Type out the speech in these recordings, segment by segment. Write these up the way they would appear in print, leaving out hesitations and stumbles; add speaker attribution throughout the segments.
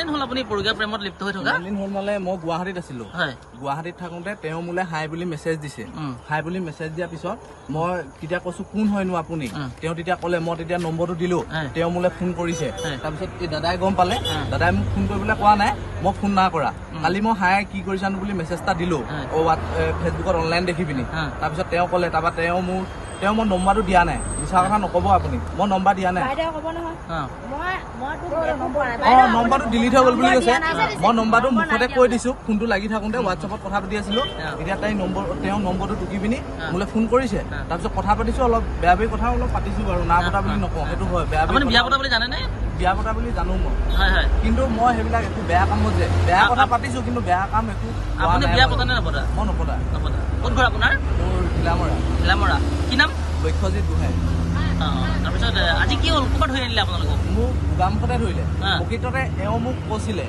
Speaker 1: দিন হল আপুনি পৰকীয়া প্ৰেমত লিপ্ত হৈ থকা?
Speaker 2: দিন হল মানে মই গুৱাহাটীত আছিলো। গুৱাহাটীত থাকোতে তেওঁ মোলে হাই বুলি মেছেজ দিছে। হাই বুলি মেছেজ দিয়াৰ পিছত মই তেতিয়া কৈছো কোন হয়নো আপুনি? তেওঁ তেতিয়া ক'লে, মই তেতিয়া নম্বৰটো দিলো, তেওঁ মোলে ফোন কৰিছে। তাৰপিছত এই দাদাই গম পালে, দাদাই মোক ফোন কৰিবলৈ কোৱা নাই, মই ফোন না কৰা। কালি মই হাই কি কৰিছানো বুলি মেছেজ এটা দিলো ফেচবুকত অনলাইন দেখি পিনি। তাৰপিছত তেওঁ ক'লে, তাৰপৰা তেওঁ মই নম্বৰটো দিয়া নাই, মিছা কথা নকব আপুনি, মই নম্বৰ দিয়া নাই। নম্বৰটো ডিলিট হৈ গল বুলি কৈছে। মই নম্বৰটো মুখতে কৈ দিছো, ফোনটো লাগি থাকোতে হোৱাটছএপত কথা পাতি আছিলো। এতিয়া তেওঁ নম্বৰটো টুকি পিনি মোলে ফোন কৰিছে। তাৰপিছত কথা পাতিছো, অলপ বেয়া বেয়া কথা অলপ পাতিছো বাৰু, না পতা বুলি নকওঁ, সেইটো হয়।
Speaker 1: বিয়া পতা বুলি জানে নে?
Speaker 2: বিয়া পতা বুলি জানো মই, কিন্তু মই সেইবিলাক একো বেয়া কামত যে বেয়া কথা পাতিছো, কিন্তু বেয়া কাম একো।
Speaker 1: আপুনি বিয়া পতা নে নপতা?
Speaker 2: মই নপতা।
Speaker 1: ক'ত ঘৰ আপোনাৰ?
Speaker 2: মোৰ
Speaker 1: ঘিলামৰা। কি নাম?
Speaker 2: লক্ষ্যজিৎ গোহাঁই।
Speaker 1: তাৰপিছত আজি কি হ'ল, ক'ৰবাত ধৰি আনিলে আপোনালোকক?
Speaker 2: মোক গোগামুখতে ধৰিলে। প্ৰকৃততে এওঁ মোক কৈছিলে,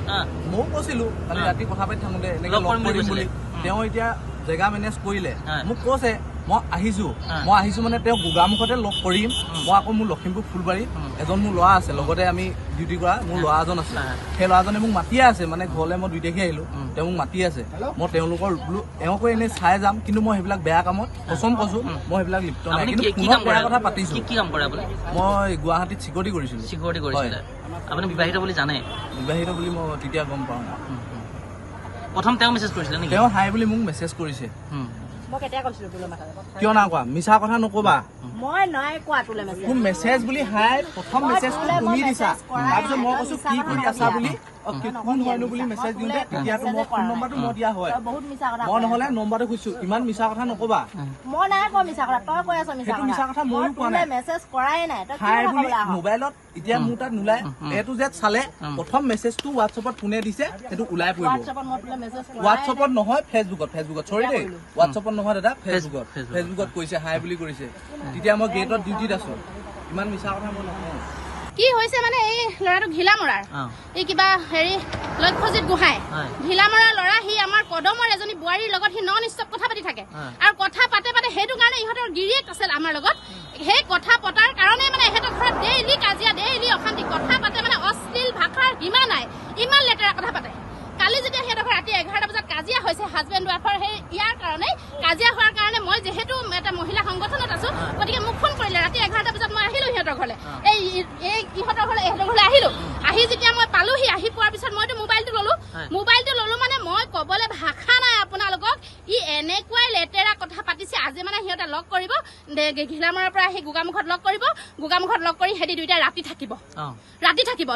Speaker 2: ময়ো কৈছিলো কালি ৰাতি কথা পাতি থাকোতে এনেকে লগ কৰিম বুলি। তেওঁ এতিয়া জেগা মেনেজ কৰিলে, মোক কৈছে মই আহিছো মানে তেওঁ গোগামুখতে লগ কৰিম। মই আকৌ মোৰ লখিমপুৰ ফুলবাৰীত এজন মোৰ ল'ৰা আছে, লগতে আমি ডিউটি কৰা মোৰ ল'ৰা এজন আছে। সেই ল'ৰাজনে মোক মাতিয়ে আছে, মানে ঘৰলৈ মই 2 তাৰিখে আহিলো, তেওঁ মোক মাতি আছে। মই তেওঁলোকৰ এওঁকো এনেই চাই যাম, কিন্তু মই সেইবিলাক বেয়া কামত কচম কৈছো, মই সেইবিলাক লিপ্ত নাই। কিন্তু ফোনত বেয়া কথা পাতিছো।
Speaker 1: কি কাম কৰে আপুনি?
Speaker 2: মই গুৱাহাটীত চিকিউৰিটি কৰিছিলো।
Speaker 1: চিকিউৰিটি কৰিছিলে? আপুনি বিবাহিত বুলি জানে?
Speaker 2: বিবাহিত বুলি মই তেতিয়া গম পাওঁ।
Speaker 1: প্ৰথম তেওঁ মেছেজ কৰিছিলে নেকি?
Speaker 2: তেওঁ হাই বুলি মোক মেছেজ কৰিছে। কিয় না কোৱা? মিছা কথা নকবা। মোক মেছেজ বুলি হাই প্ৰথম মেছেজটো তুমি দিছা, তাৰপিছত মই কৈছো কি কৰি আছা বুলি, কোন হয়নো বুলি মেছেজ দিওঁতে তেতিয়াতো মই ফোন নম্বৰটো মই দিয়া হয়। মই নহলে নম্বৰটো খুজিছো, ইমান মিছা কথা নকবা।
Speaker 3: মই নাই কোৱা মিছা কথা, তই কৈ আছ মিছা কথা।
Speaker 2: মিছা কথা ময়ো কোৱা নাই।
Speaker 3: মেছেজ কৰাই নাই, তই
Speaker 2: হাই বুলি মোবাইলত এতিয়া মোৰ তাত নোলায়। এটো যে চালে প্ৰথম মেছেজটো হোৱাটছএপত কোনে দিছে সেইটো ওলাই পৰিব। হোৱাটছএপত নহয়, ফেচবুকত চৰি দেই, হোৱাটছএপত নহয় দাদা, ফেচবুকত কৈছে, হাই বুলি কৰিছে। তেতিয়া মই গেটত ডিউটিত আছো। ইমান মিছা কথা মই নকওঁ।
Speaker 4: কি হৈছে মানে এই ল'ৰাটো ঘিলামৰাৰ, এই কিবা হেৰি লক্ষ্যজিৎ গোহাঁই, ঘিলামৰাৰ ল'ৰা। সি আমাৰ কদমৰ এজনী বোৱাৰীৰ লগত সি নন ষ্টপ কথা পাতি থাকে, আৰু কথা পাতে সেইটো কাৰণে ইহঁতৰ গিৰিয়েক আছিল আমাৰ লগত। সেই কথা পতাৰ কাৰণে মানে ইহঁতৰ ঘৰত ডেইলি কাজিয়া, ডেইলি অশান্তি, কথা পাতে মানে অশ্লীল ভাষাৰ সীমা নাই, ইমান লেতেৰা কথা পাতে। কালি যেতিয়া সিহঁতৰ ঘৰ ৰাতি 11টা বজাত কাজিয়া হৈছে হাজবেণ্ড ৱাইফৰ, সেই ইয়াৰ কাৰণে কাজিয়া হোৱাৰ কাৰণে মই যিহেতু এটা মহিলা সংগঠনত আছো, গতিকে মোক ফোন কৰিলে ৰাতি 11টা বজাত। মই আহিলো সিহঁতৰ ঘৰলৈ, এই ইহঁতৰ ঘৰলৈ আহিলো। আহি যেতিয়া মই পালোহি, আহি পোৱাৰ পিছত মইতো মোবাইলটো ললো মানে মই কবলৈ ভাষা নাই আপোনালোকক। ই এনেকুৱাই লেতেৰা কথা পাতিছে। আজি মানে সিহঁতে লগ কৰিব, ঘিলামৰাৰ পৰা আহি গোগামুখত লগ কৰিব, গোগামুখত লগ কৰি সিহঁতি 2টাই ৰাতি থাকিব,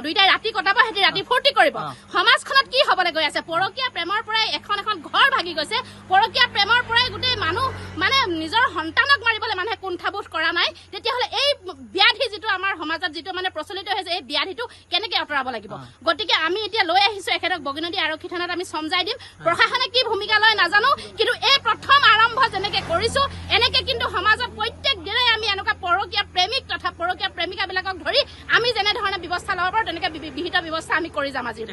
Speaker 4: 2টাই ৰাতি কটাব, সিহঁতি ৰাতি ফূৰ্তি কৰিব। সমাজখনত কি হবলৈ গৈ আছে? পৰকীয়া প্ৰেমৰ পৰাই এখন ঘৰ ভাগি গৈছে। পৰকীয়া প্ৰেমৰ পৰাই গোটেই মানুহ মানে নিজৰ সন্তানক মাৰিবলৈ মানুহে কুণ্ঠাবোধ কৰা নাই। তেতিয়াহ'লে এই ব্যাধি যিটো আমাৰ সমাজত যিটো মানে প্ৰচলিত হৈছে, এই ব্যাধিটো কেনেকে আঁতৰাব লাগিব? গতিকে আমি এতিয়া লৈ আহিছো এখেতক বগীনদী আৰক্ষী থানাত আমি সমজাই দিম। প্ৰশাসনে কি ভূমিকা লয় নাজানো, কিন্তু এই প্ৰথম আৰম্ভ যেনেকে কৰিছো, এনেকে কিন্তু সমাজত প্ৰত্যেক দিনাই আমি এনেকুৱা পৰকীয়া প্ৰেমিক তথা পৰকীয়া প্ৰেমিকাবিলাকক ধৰি আমি যেনেধৰণে ব্যৱস্থা ল'ব পাৰো, তেনেকে বিহিত ব্যৱস্থা আমি কৰি যাম আজিৰ পৰা।